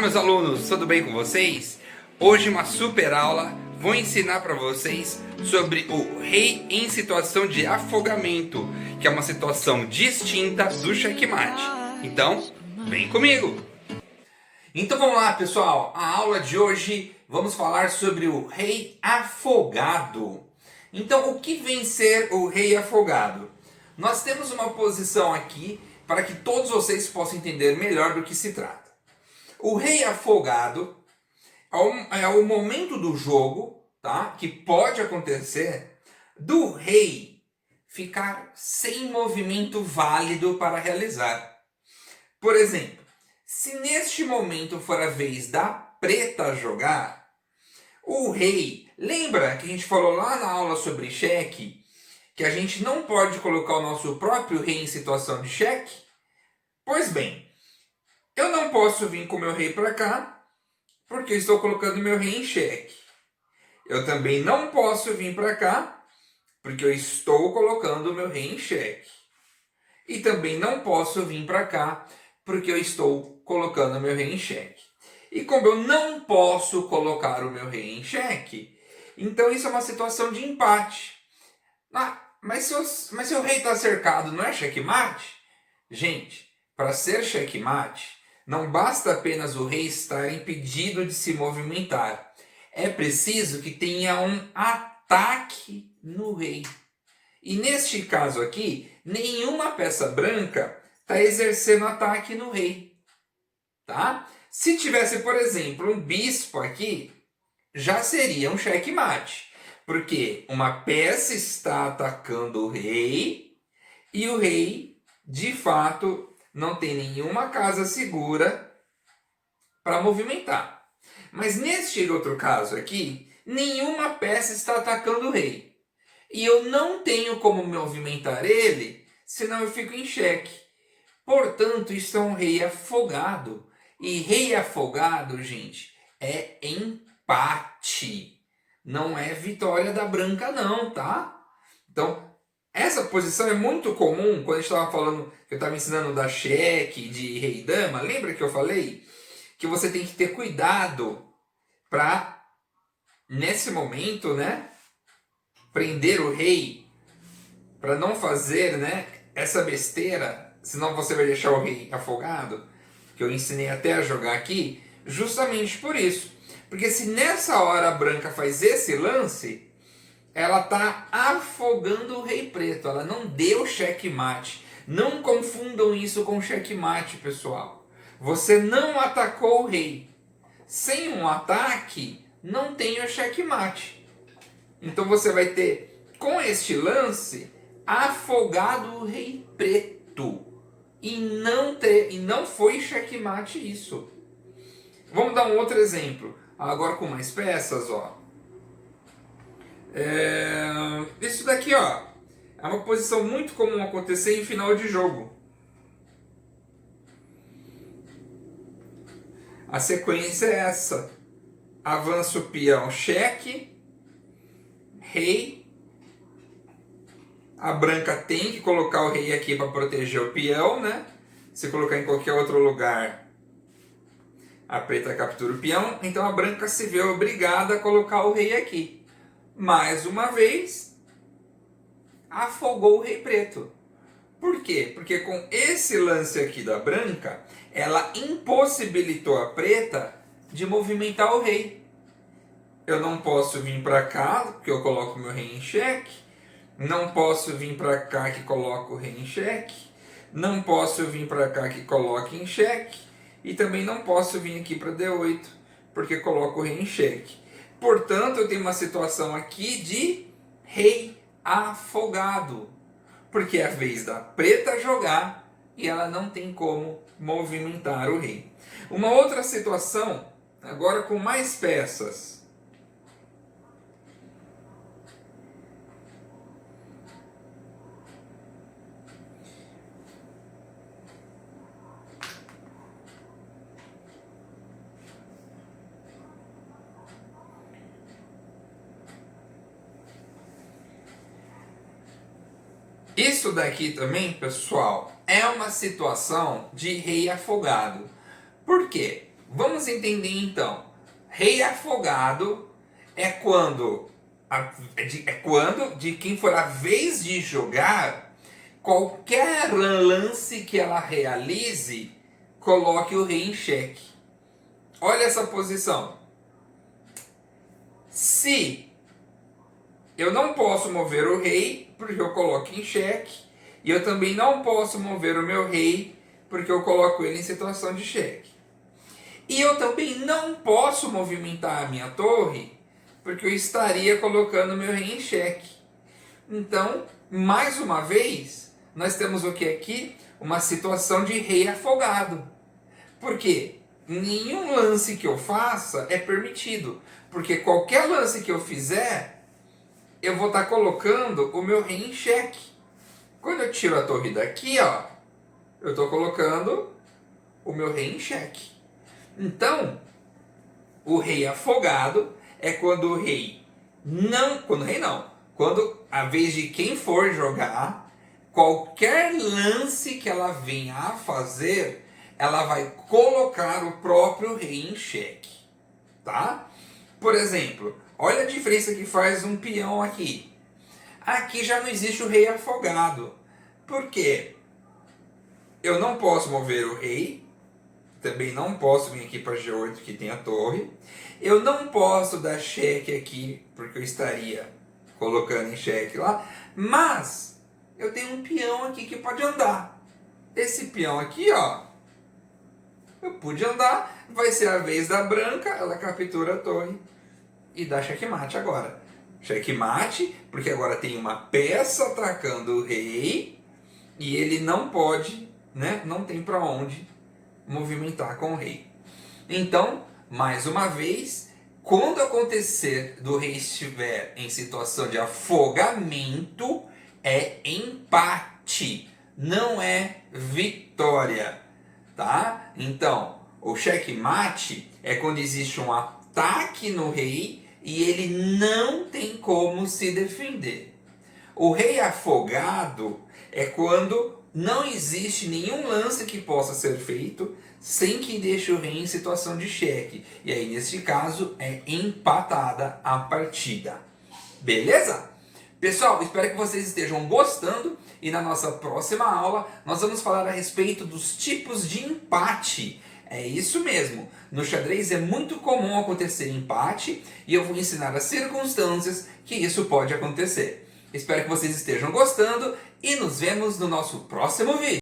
meus alunos, tudo bem com vocês? Hoje uma super aula, vou ensinar para vocês sobre o rei em situação de afogamento, que é uma situação distinta do checkmate. Então, vem comigo! Então vamos lá, pessoal, a aula de hoje vamos falar sobre o rei afogado. Então, o que vem ser o rei afogado? Nós temos uma posição aqui para que todos vocês possam entender melhor do que se trata. O rei afogado é o momento do jogo, tá? Que pode acontecer do rei ficar sem movimento válido para realizar. Por exemplo, se neste momento for a vez da preta jogar, o rei, lembra que a gente falou lá na aula sobre cheque, que a gente não pode colocar o nosso próprio rei em situação de cheque? Pois bem, eu não posso vir com o meu rei para cá, porque eu estou colocando meu rei em xeque. Eu também não posso vir para cá, porque eu estou colocando o meu rei em xeque. E também não posso vir para cá, porque eu estou colocando o meu rei em xeque. E como eu não posso colocar o meu rei em xeque, então isso é uma situação de empate. Mas se o rei está cercado, não é checkmate? Gente, para ser checkmate, não basta apenas o rei estar impedido de se movimentar. É preciso que tenha um ataque no rei. E neste caso aqui, nenhuma peça branca está exercendo ataque no rei. Tá? Se tivesse, por exemplo, um bispo aqui, já seria um checkmate. Porque uma peça está atacando o rei e o rei, de fato, não tem nenhuma casa segura para movimentar. Mas neste outro caso aqui, nenhuma peça está atacando o rei. E eu não tenho como movimentar ele, senão eu fico em xeque. Portanto, isso é um rei afogado. E rei afogado, gente, é empate. Não é vitória da branca não, tá? Então, essa posição é muito comum quando a gente estava falando, que eu estava ensinando da cheque, de rei e dama. Lembra que eu falei que você tem que ter cuidado para, nesse momento, né, prender o rei, para não fazer, né, essa besteira, senão você vai deixar o rei afogado, que eu ensinei até a jogar aqui, justamente por isso. Porque se nessa hora a branca faz esse lance, ela está afogando o rei preto. Ela não deu checkmate. Não confundam isso com checkmate, pessoal. Você não atacou o rei. Sem um ataque, não tem o checkmate. Então você vai ter, com este lance, afogado o rei preto. E não foi checkmate isso. Vamos dar um outro exemplo. Agora com mais peças, ó. Isso daqui, ó, é uma posição muito comum acontecer em final de jogo. A sequência é essa. Avança o peão, cheque, rei. A branca tem que colocar o rei aqui para proteger o peão, né? Se colocar em qualquer outro lugar, a preta captura o peão, então a branca se vê obrigada a colocar o rei aqui. Mais uma vez, afogou o rei preto. Por quê? Porque com esse lance aqui da branca, ela impossibilitou a preta de movimentar o rei. Eu não posso vir para cá, porque eu coloco meu rei em xeque. Não posso vir para cá que coloco o rei em xeque. Não posso vir para cá que coloque em xeque. E também não posso vir aqui para D8, porque coloco o rei em xeque. Portanto, eu tenho uma situação aqui de rei afogado. Porque é a vez da preta jogar e ela não tem como movimentar o rei. Uma outra situação, agora com mais peças. Isso daqui também, pessoal, é uma situação de rei afogado. Por quê? Vamos entender então. Rei afogado é quando de quem for a vez de jogar, qualquer lance que ela realize, coloque o rei em xeque. Olha essa posição. Se eu não posso mover o rei, porque eu coloco em xeque, e eu também não posso mover o meu rei, porque eu coloco ele em situação de xeque. E eu também não posso movimentar a minha torre, porque eu estaria colocando o meu rei em xeque. Então, mais uma vez, nós temos o que aqui? Uma situação de rei afogado. Por quê? Nenhum lance que eu faça é permitido, porque qualquer lance que eu fizer, eu vou estar colocando o meu rei em xeque. Quando eu tiro a torre daqui, ó, eu estou colocando o meu rei em xeque. Então, o rei afogado é quando o rei não... Quando o rei não. Quando a vez de quem for jogar, qualquer lance que ela venha a fazer, ela vai colocar o próprio rei em xeque. Tá? Por exemplo, olha a diferença que faz um peão aqui. Aqui já não existe o rei afogado. Por quê? Eu não posso mover o rei. Também não posso vir aqui para G8 que tem a torre. Eu não posso dar cheque aqui, porque eu estaria colocando em xeque lá. Mas eu tenho um peão aqui que pode andar. Esse peão aqui, ó, eu pude andar. Vai ser a vez da branca, ela captura a torre e dá checkmate agora. Checkmate, porque agora tem uma peça atacando o rei e ele não pode, né? Não tem para onde movimentar com o rei. Então, mais uma vez, quando acontecer do rei estiver em situação de afogamento, é empate, não é vitória, tá? Então, o checkmate é quando existe um ataque no rei e ele não tem como se defender. O rei afogado é quando não existe nenhum lance que possa ser feito sem que deixe o rei em situação de xeque. E aí, neste caso, é empatada a partida. Beleza? Pessoal, espero que vocês estejam gostando e na nossa próxima aula nós vamos falar a respeito dos tipos de empate. É isso mesmo, no xadrez é muito comum acontecer empate e eu vou ensinar as circunstâncias que isso pode acontecer. Espero que vocês estejam gostando e nos vemos no nosso próximo vídeo.